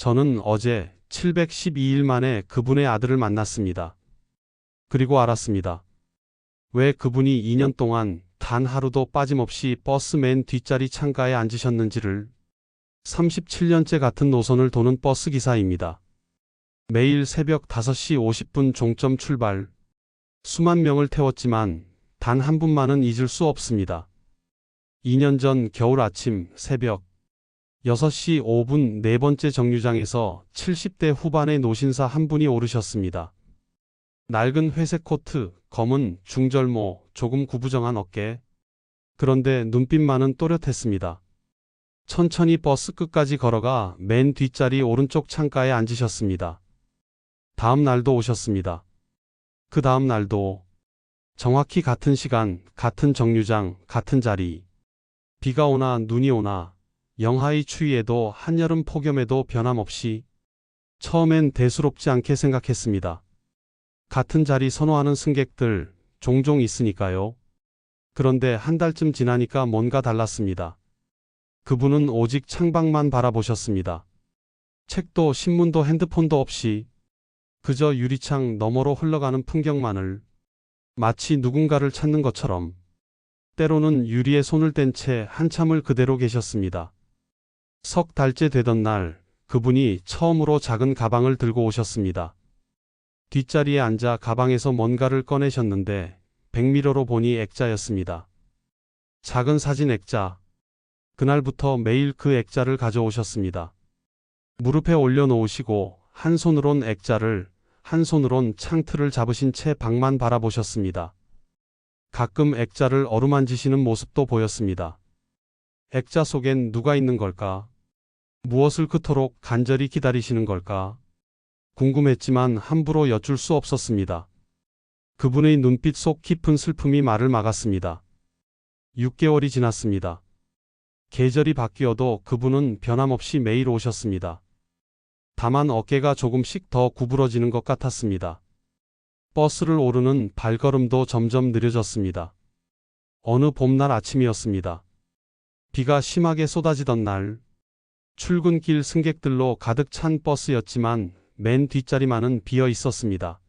저는 어제 712일 만에 그분의 아들을 만났습니다. 그리고 알았습니다. 왜 그분이 2년 동안 단 하루도 빠짐없이 버스 맨 뒷자리 창가에 앉으셨는지를. 37년째 같은 노선을 도는 버스 기사입니다. 매일 새벽 5시 50분 종점 출발. 수만 명을 태웠지만 단 한 분만은 잊을 수 없습니다. 2년 전 겨울 아침 새벽 6시 5분 네 번째 정류장에서 70대 후반의 노신사 한 분이 오르셨습니다. 낡은 회색 코트, 검은 중절모, 조금 구부정한 어깨. 그런데 눈빛만은 또렷했습니다. 천천히 버스 끝까지 걸어가 맨 뒷자리 오른쪽 창가에 앉으셨습니다. 다음 날도 오셨습니다. 그 다음 날도 정확히 같은 시간, 같은 정류장, 같은 자리. 비가 오나 눈이 오나 영하의 추위에도 한여름 폭염에도 변함없이. 처음엔 대수롭지 않게 생각했습니다. 같은 자리 선호하는 승객들 종종 있으니까요. 그런데 한 달쯤 지나니까 뭔가 달랐습니다. 그분은 오직 창밖만 바라보셨습니다. 책도 신문도 핸드폰도 없이 그저 유리창 너머로 흘러가는 풍경만을, 마치 누군가를 찾는 것처럼. 때로는 유리에 손을 댄 채 한참을 그대로 계셨습니다. 석 달째 되던 날 그분이 처음으로 작은 가방을 들고 오셨습니다. 뒷자리에 앉아 가방에서 뭔가를 꺼내셨는데 백미러로 보니 액자였습니다. 작은 사진 액자. 그날부터 매일 그 액자를 가져오셨습니다. 무릎에 올려놓으시고 한 손으론 액자를, 한 손으론 창틀을 잡으신 채 밖만 바라보셨습니다. 가끔 액자를 어루만지시는 모습도 보였습니다. 액자 속엔 누가 있는 걸까? 무엇을 그토록 간절히 기다리시는 걸까? 궁금했지만 함부로 여쭐 수 없었습니다. 그분의 눈빛 속 깊은 슬픔이 말을 막았습니다. 6개월이 지났습니다. 계절이 바뀌어도 그분은 변함없이 매일 오셨습니다. 다만 어깨가 조금씩 더 구부러지는 것 같았습니다. 버스를 오르는 발걸음도 점점 느려졌습니다. 어느 봄날 아침이었습니다. 비가 심하게 쏟아지던 날, 출근길 승객들로 가득 찬 버스였지만 맨 뒷자리만은 비어 있었습니다.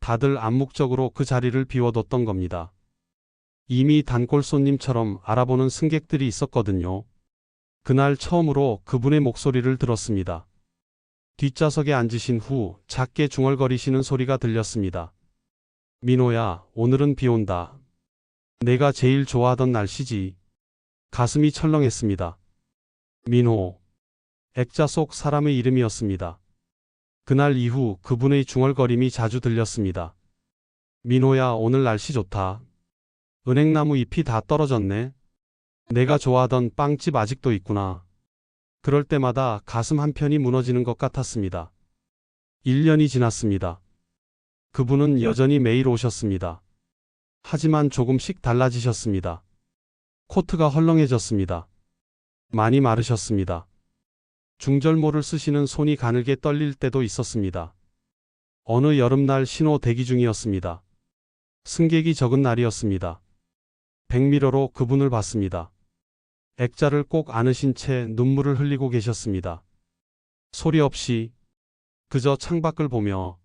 다들 암묵적으로 그 자리를 비워뒀던 겁니다. 이미 단골 손님처럼 알아보는 승객들이 있었거든요. 그날 처음으로 그분의 목소리를 들었습니다. 뒷좌석에 앉으신 후 작게 중얼거리시는 소리가 들렸습니다. 민호야, 오늘은 비 온다. 내가 제일 좋아하던 날씨지. 가슴이 철렁했습니다. 민호. 액자 속 사람의 이름이었습니다. 그날 이후 그분의 중얼거림이 자주 들렸습니다. 민호야, 오늘 날씨 좋다. 은행나무 잎이 다 떨어졌네. 내가 좋아하던 빵집 아직도 있구나. 그럴 때마다 가슴 한편이 무너지는 것 같았습니다. 1년이 지났습니다. 그분은 여전히 매일 오셨습니다. 하지만 조금씩 달라지셨습니다. 코트가 헐렁해졌습니다. 많이 마르셨습니다. 중절모를 쓰시는 손이 가늘게 떨릴 때도 있었습니다. 어느 여름날 신호 대기 중이었습니다. 승객이 적은 날이었습니다. 백미러로 그분을 봤습니다. 액자를 꼭 안으신 채 눈물을 흘리고 계셨습니다. 소리 없이 그저 창밖을 보며.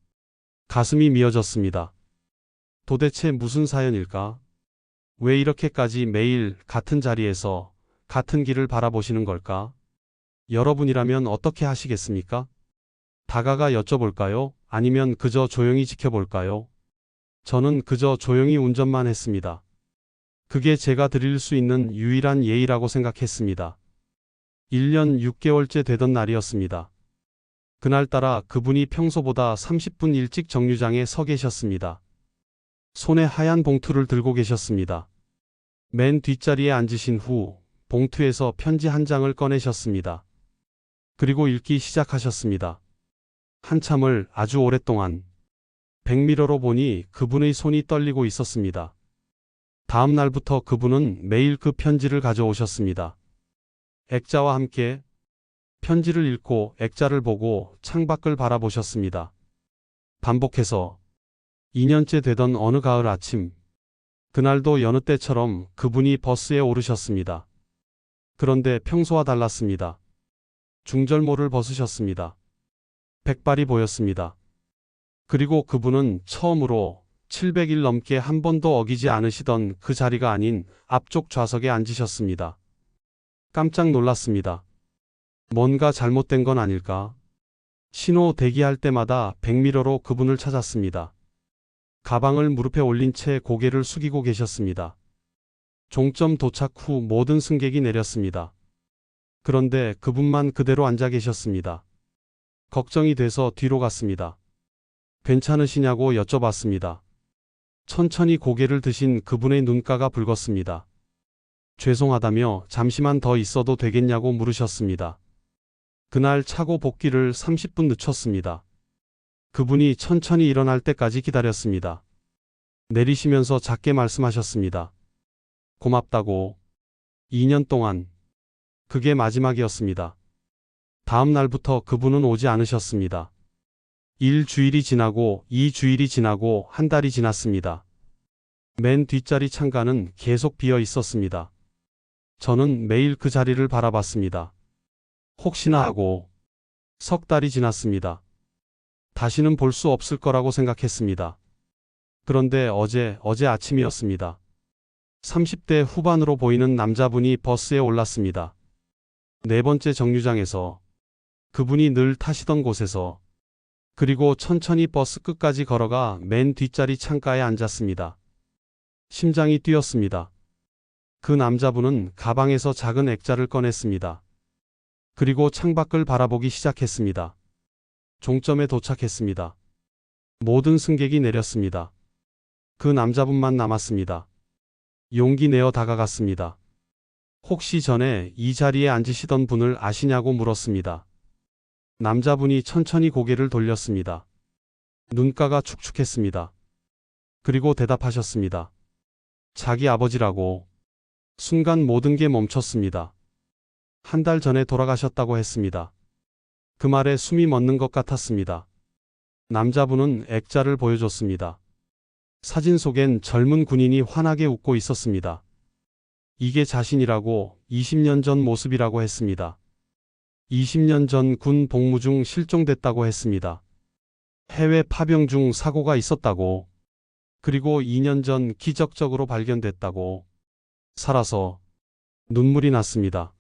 가슴이 미어졌습니다. 도대체 무슨 사연일까? 왜 이렇게까지 매일 같은 자리에서 같은 길을 바라보시는 걸까? 여러분이라면 어떻게 하시겠습니까? 다가가 여쭤볼까요? 아니면 그저 조용히 지켜볼까요? 저는 그저 조용히 운전만 했습니다. 그게 제가 드릴 수 있는 유일한 예의라고 생각했습니다. 1년 6개월째 되던 날이었습니다. 그날따라 그분이 평소보다 30분 일찍 정류장에 서 계셨습니다. 손에 하얀 봉투를 들고 계셨습니다. 맨 뒷자리에 앉으신 후 봉투에서 편지 한 장을 꺼내셨습니다. 그리고 읽기 시작하셨습니다. 한참을, 아주 오랫동안. 백미러로 보니 그분의 손이 떨리고 있었습니다. 다음 날부터 그분은 매일 그 편지를 가져오셨습니다. 액자와 함께. 편지를 읽고 액자를 보고 창밖을 바라보셨습니다. 반복해서. 2년째 되던 어느 가을 아침. 그날도 여느 때처럼 그분이 버스에 오르셨습니다. 그런데 평소와 달랐습니다. 중절모를 벗으셨습니다. 백발이 보였습니다. 그리고 그분은 처음으로 700일 넘게 한 번도 어기지 않으시던 그 자리가 아닌 앞쪽 좌석에 앉으셨습니다. 깜짝 놀랐습니다. 뭔가 잘못된 건 아닐까? 신호 대기할 때마다 백미러로 그분을 찾았습니다. 가방을 무릎에 올린 채 고개를 숙이고 계셨습니다. 종점 도착 후 모든 승객이 내렸습니다. 그런데 그분만 그대로 앉아 계셨습니다. 걱정이 돼서 뒤로 갔습니다. 괜찮으시냐고 여쭤봤습니다. 천천히 고개를 드신 그분의 눈가가 붉었습니다. 죄송하다며 잠시만 더 있어도 되겠냐고 물으셨습니다. 그날 차고 복귀를 30분 늦췄습니다. 그분이 천천히 일어날 때까지 기다렸습니다. 내리시면서 작게 말씀하셨습니다. 고맙다고. 2년 동안. 그게 마지막이었습니다. 다음 날부터 그분은 오지 않으셨습니다. 1주일이 지나고 2주일이 지나고 한 달이 지났습니다. 맨 뒷자리 창가는 계속 비어 있었습니다. 저는 매일 그 자리를 바라봤습니다. 혹시나 하고 석 달이 지났습니다. 다시는 볼 수 없을 거라고 생각했습니다. 그런데 어제 아침이었습니다. 30대 후반으로 보이는 남자분이 버스에 올랐습니다. 네 번째 정류장에서, 그분이 늘 타시던 곳에서, 그리고 천천히 버스 끝까지 걸어가 맨 뒷자리 창가에 앉았습니다. 심장이 뛰었습니다. 그 남자분은 가방에서 작은 액자를 꺼냈습니다. 그리고 창밖을 바라보기 시작했습니다. 종점에 도착했습니다. 모든 승객이 내렸습니다. 그 남자분만 남았습니다. 용기 내어 다가갔습니다. 혹시 전에 이 자리에 앉으시던 분을 아시냐고 물었습니다. 남자분이 천천히 고개를 돌렸습니다. 눈가가 축축했습니다. 그리고 대답하셨습니다. 자기 아버지라고. 순간 모든 게 멈췄습니다. 한 달 전에 돌아가셨다고 했습니다. 그 말에 숨이 멎는 것 같았습니다. 남자분은 액자를 보여줬습니다. 사진 속엔 젊은 군인이 환하게 웃고 있었습니다. 이게 자신이라고 20년 전 모습이라고 했습니다. 20년 전 군 복무 중 실종됐다고 했습니다. 해외 파병 중 사고가 있었다고. 그리고 2년 전 기적적으로 발견됐다고. 살아서. 눈물이 났습니다.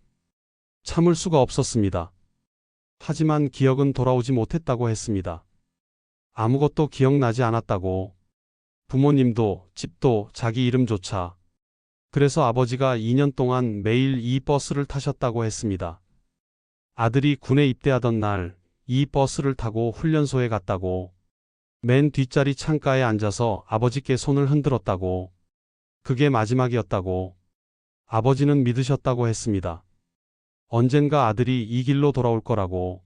참을 수가 없었습니다. 하지만 기억은 돌아오지 못했다고 했습니다. 아무것도 기억나지 않았다고. 부모님도, 집도, 자기 이름조차. 그래서 아버지가 2년 동안 매일 이 버스를 타셨다고 했습니다. 아들이 군에 입대하던 날 이 버스를 타고 훈련소에 갔다고. 맨 뒷자리 창가에 앉아서 아버지께 손을 흔들었다고. 그게 마지막이었다고. 아버지는 믿으셨다고 했습니다. 언젠가 아들이 이 길로 돌아올 거라고.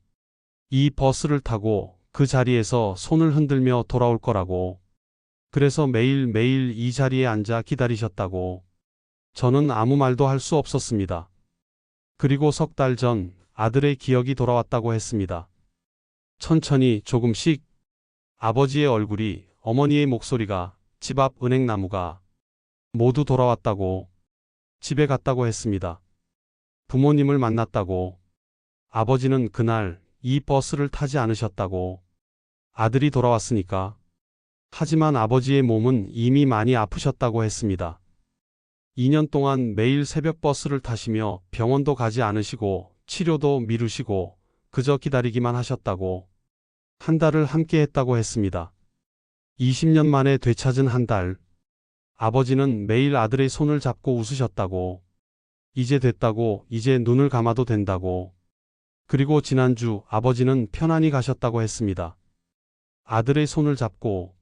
이 버스를 타고 그 자리에서 손을 흔들며 돌아올 거라고. 그래서 매일매일 이 자리에 앉아 기다리셨다고. 저는 아무 말도 할 수 없었습니다. 그리고 석 달 전 아들의 기억이 돌아왔다고 했습니다. 천천히 조금씩 아버지의 얼굴이, 어머니의 목소리가, 집 앞 은행나무가 모두 돌아왔다고. 집에 갔다고 했습니다. 부모님을 만났다고. 아버지는 그날 이 버스를 타지 않으셨다고. 아들이 돌아왔으니까. 하지만 아버지의 몸은 이미 많이 아프셨다고 했습니다. 2년 동안 매일 새벽 버스를 타시며 병원도 가지 않으시고 치료도 미루시고 그저 기다리기만 하셨다고. 한 달을 함께 했다고 했습니다. 20년 만에 되찾은 한 달. 아버지는 매일 아들의 손을 잡고 웃으셨다고. 이제 됐다고, 이제 눈을 감아도 된다고. 그리고 지난주 아버지는 편안히 가셨다고 했습니다. 아들의 손을 잡고.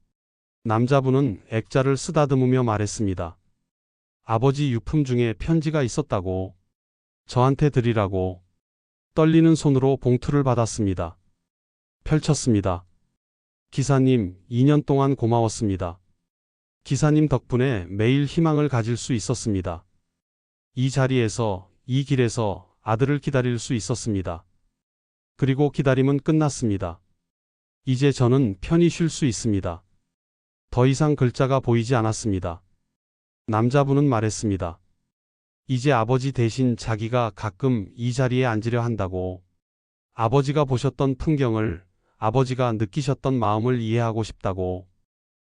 남자분은 액자를 쓰다듬으며 말했습니다. 아버지 유품 중에 편지가 있었다고. 저한테 드리라고. 떨리는 손으로 봉투를 받았습니다. 펼쳤습니다. 기사님, 2년 동안 고마웠습니다. 기사님 덕분에 매일 희망을 가질 수 있었습니다. 이 자리에서, 이 길에서 아들을 기다릴 수 있었습니다. 그리고 기다림은 끝났습니다. 이제 저는 편히 쉴 수 있습니다. 더 이상 글자가 보이지 않았습니다. 남자분은 말했습니다. 이제 아버지 대신 자기가 가끔 이 자리에 앉으려 한다고. 아버지가 보셨던 풍경을, 아버지가 느끼셨던 마음을 이해하고 싶다고,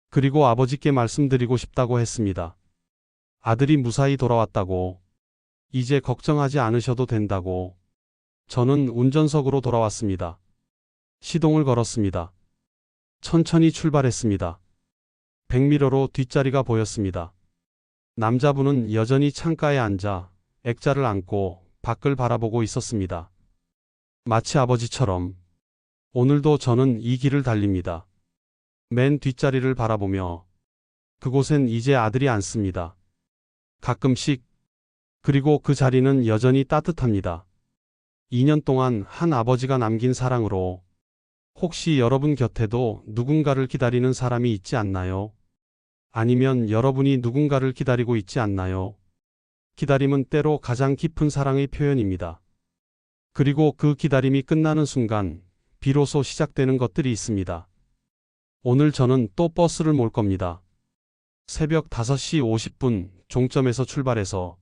그리고 아버지께 말씀드리고 싶다고 했습니다. 아들이 무사히 돌아왔다고, 이제 걱정하지 않으셔도 된다고. 저는 운전석으로 돌아왔습니다. 시동을 걸었습니다. 천천히 출발했습니다. 백미러로 뒷자리가 보였습니다. 남자분은 여전히 창가에 앉아 액자를 안고 밖을 바라보고 있었습니다. 마치 아버지처럼 오늘도 저는 이 길을 달립니다. 맨 뒷자리를 바라보며 그곳엔 이제 아들이 앉습니다. 가끔씩. 그리고 그 자리는 여전히 따뜻합니다. 2년 동안 한 아버지가 남긴 사랑으로. 혹시 여러분 곁에도 누군가를 기다리는 사람이 있지 않나요? 아니면 여러분이 누군가를 기다리고 있지 않나요? 기다림은 때로 가장 깊은 사랑의 표현입니다. 그리고 그 기다림이 끝나는 순간 비로소 시작되는 것들이 있습니다. 오늘 저는 또 버스를 몰 겁니다. 새벽 5시 50분 종점에서 출발해서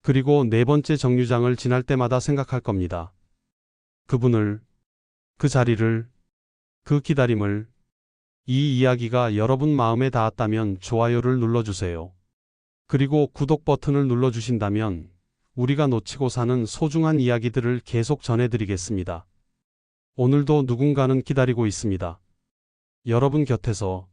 그리고 네 번째 정류장을 지날 때마다 생각할 겁니다. 그분을, 그 자리를, 그 기다림을. 이 이야기가 여러분 마음에 닿았다면 좋아요를 눌러주세요. 그리고 구독 버튼을 눌러주신다면 우리가 놓치고 사는 소중한 이야기들을 계속 전해드리겠습니다. 오늘도 누군가는 기다리고 있습니다. 여러분 곁에서.